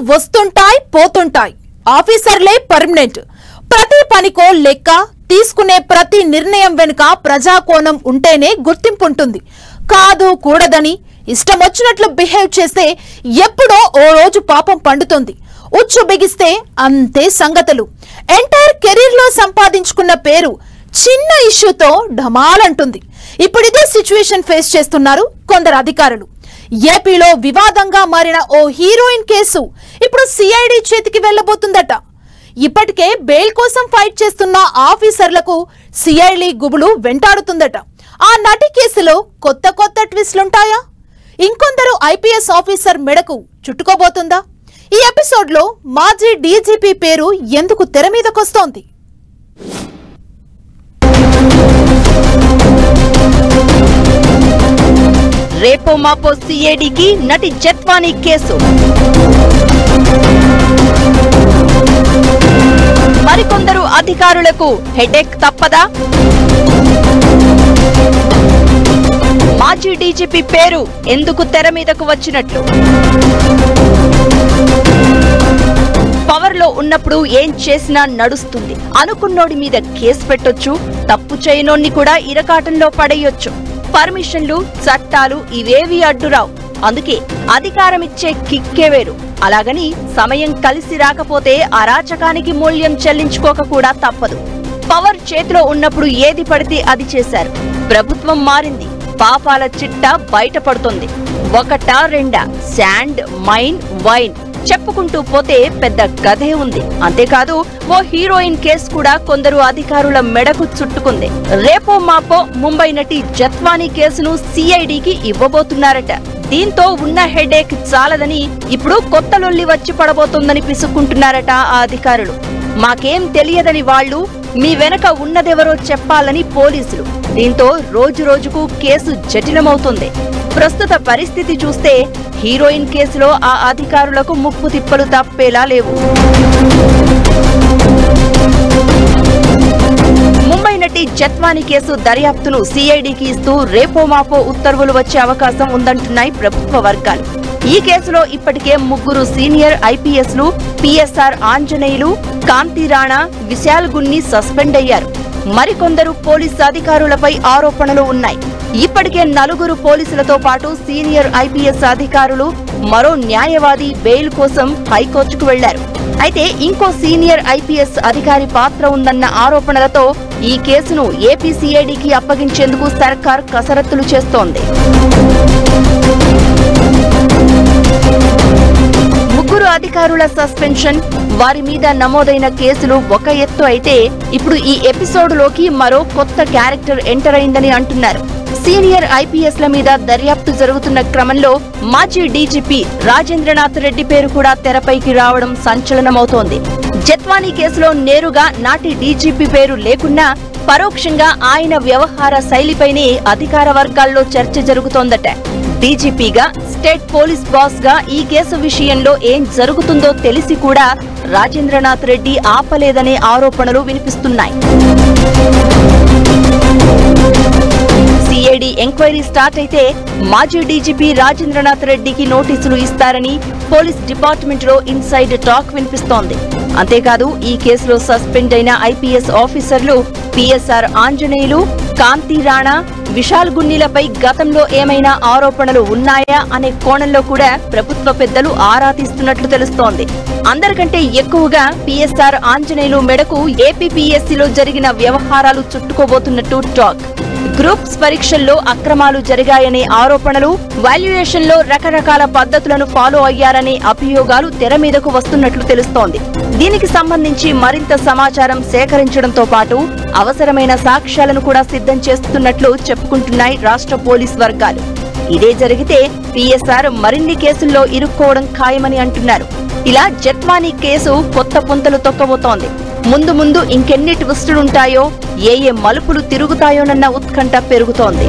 వస్తుంటాయి పోతుంటాయి, ఆఫీసర్లే పర్మనెంట్. ప్రతి పనికో లెక్క, తీసుకునే ప్రతి నిర్ణయం వెనుక ప్రజాకోణం ఉంటేనే గుర్తింపు ఉంటుంది. కాదు కూడదని ఇష్టం వచ్చినట్లు బిహేవ్ చేస్తే ఎప్పుడో ఓ రోజు పాపం పండుతుంది. ఉచ్చు బిగిస్తే అంతే సంగతులు. ఎంటైర్ కెరీర్ లో సంపాదించుకున్న పేరు చిన్న ఇష్యూతో ఢమాలంటుంది. ఇప్పుడు ఇదే సిచ్యువేషన్ ఫేస్ చేస్తున్నారు కొందరు అధికారులు. ఏపీలో వివాదంగా మారిన ఓ హీరోయిన్ కేసు ఇప్పుడు సిఐడి చేతికి వెళ్లబోతుందట. ఇప్పటికే బెయిల్ కోసం ఫైట్ చేస్తున్న ఆఫీసర్లకు సిఐడి గుబులు వెంటాడుతుందట. ఆ నటి కేసులో కొత్త కొత్త ట్విస్ట్లుంటాయా? ఇంకొందరు ఐపీఎస్ ఆఫీసర్ మెడకు చుట్టుకోబోతుందా? ఈ ఎపిసోడ్ లో మాజీ డీజీపీ పేరు ఎందుకు తెర మీదకొస్తోంది? రేపో మాపో సిఐడికి నటి జత్వానీ కేసు. మరికొందరు అధికారులకు హెడేక్ తప్పదా? మాజీ డీజీపీ పేరు ఎందుకు తెర మీదకు వచ్చినట్లు? పవర్ లో ఉన్నప్పుడు ఏం చేసినా నడుస్తుంది. అనుకున్నోడి మీద కేసు పెట్టొచ్చు, తప్పు చేయనోన్ని కూడా ఇరకాటంలో పడేయొచ్చు. పర్మిషన్లు, చట్టాలు ఇవేవి అడ్డురావు. అందుకే అధికారమిచ్చే కిక్కే వేరు. అలాగని సమయం కలిసి రాకపోతే అరాచకానికి మూల్యం చెల్లించుకోక కూడా తప్పదు. పవర్ చేతిలో ఉన్నప్పుడు ఏది పడితే అది చేశారు. ప్రభుత్వం మారింది, పాపాల చిట్ట బయటపడుతుంది. ఒకటా రెండా, శాండ్, మైన్, వైన్ చెప్పుకుంటూ పోతే పెద్ద కథే ఉంది. అంతేకాదు ఓ హీరోయిన్ కేసు కూడా కొందరు అధికారుల మెడకు చుట్టుకుంది. రేపో మాపో ముంబై నటి జత్వానీ కేసును సిఐడికి ఇవ్వబోతున్నారట. దీంతో ఉన్న హెడేక్ చాలదని ఇప్పుడు కొత్త లొల్లి వచ్చి పడబోతోందని పిసుక్కుంటున్నారట ఆ అధికారులు. మాకేం తెలియదని వాళ్లు, మీ వెనక ఉన్నదెవరో చెప్పాలని పోలీసులు. దీంతో రోజు రోజుకు కేసు జటిలమవుతుంది. ప్రస్తుత పరిస్థితి చూస్తే హీరోయిన్ కేసులో ఆ అధికారులకు ముప్పు తిప్పలు తప్పేలా లేవు. ముంబై నటి జత్వానీ కేసు దర్యాప్తును సిఐడికి ఇస్తూ రేపో మాపో ఉత్తర్వులు వచ్చే అవకాశం ఉందంటున్నాయి ప్రభుత్వ వర్గాలు. ఈ కేసులో ఇప్పటికే 3 సీనియర్ ఐపీఎస్లు పిఎస్ఆర్ ఆంజనేయులు, కాంతి రాణా, విశాల్ గున్ని సస్పెండ్ అయ్యారు. మరికొందరు పోలీసు అధికారులపై ఆరోపణలు ఉన్నాయి. ఇప్పటికే 4 పోలీసులతో పాటు సీనియర్ ఐపీఎస్ అధికారులు, మరో న్యాయవాది బెయిల్ కోసం హైకోర్టుకు వెళ్లారు. అయితే ఇంకో సీనియర్ ఐపీఎస్ అధికారి పాత్ర ఉందన్న ఆరోపణలతో ఈ కేసును ఏపీ సిఐడికి అప్పగించేందుకు సర్కార్ కసరత్తులు చేస్తోంది. 3 అధికారుల సస్పెన్షన్, వారి మీద నమోదైన కేసులు ఒక ఎత్తు అయితే, ఇప్పుడు ఈ ఎపిసోడ్లోకి మరో కొత్త క్యారెక్టర్ ఎంటర్ అయిందని అంటున్నారు. సీనియర్ ఐపీఎస్ల మీద దర్యాప్తు జరుగుతున్న క్రమంలో మాజీ డీజీపీ రాజేంద్రనాథ్ రెడ్డి పేరు కూడా తెరపైకి రావడం సంచలనమవుతోంది. జత్వానీ కేసులో నేరుగా నాటి డీజీపీ పేరు లేకున్నా పరోక్షంగా ఆయన వ్యవహార శైలిపైనే అధికార వర్గాల్లో చర్చ జరుగుతోందట. డీజీపీగా, స్టేట్ పోలీస్ బాస్ గా ఈ కేసు విషయంలో ఏం జరుగుతుందో తెలిసి కూడా రాజేంద్రనాథ్ రెడ్డి ఆపలేదనే ఆరోపణలు వినిపిస్తున్నాయి. సిఐడి ఎంక్వైరీ స్టార్ట్ అయితే మాజీ డీజీపీ రాజేంద్రనాథ్ రెడ్డికి నోటీసులు ఇస్తారని పోలీస్ డిపార్ట్మెంట్ లో ఇన్సైడ్ టాక్ వినిపిస్తోంది. అంతేకాదు ఈ కేసులో సస్పెండ్ అయిన ఐపీఎస్ ఆఫీసర్లు పిఎస్ఆర్ ఆంజనేయులు, కాంతి రాణా, విశాల్ గున్నిలపై గతంలో ఏమైనా ఆరోపణలు ఉన్నాయా అనే కోణంలో కూడా ప్రభుత్వ పెద్దలు ఆరా తీస్తున్నట్లు తెలుస్తోంది. అందరికంటే ఎక్కువగా పిఎస్ఆర్ ఆంజనేయులు మెడకు ఏపీపీఎస్సీలో జరిగిన వ్యవహారాలు చుట్టుకోబోతున్నట్టు టాక్. గ్రూప్స్ పరీక్షల్లో అక్రమాలు జరిగాయనే ఆరోపణలు, వాల్యుయేషన్ లో రకరకాల పద్ధతులను ఫాలో అయ్యారనే అభియోగాలు తెర మీదకు వస్తున్నట్లు తెలుస్తోంది. దీనికి సంబంధించి మరింత సమాచారం సేకరించడంతో పాటు అవసరమైన సాక్ష్యాలను కూడా సిద్ధం చేస్తున్నట్లు చెప్పుకుంటున్నాయి రాష్ట్ర పోలీస్ వర్గాలు. ఇదే జరిగితే పిఎస్ఆర్ మరిన్ని కేసుల్లో ఇరుక్కోవడం ఖాయమని అంటున్నారు. ఇలా జత్వానీ కేసు కొత్త పుంతలు తొక్కబోతోంది. ముందు ముందు ఇంకెన్ని ట్విస్టులుంటాయో, ఏ మలుపులు తిరుగుతాయోనన్న ఉత్కంఠ పెరుగుతోంది.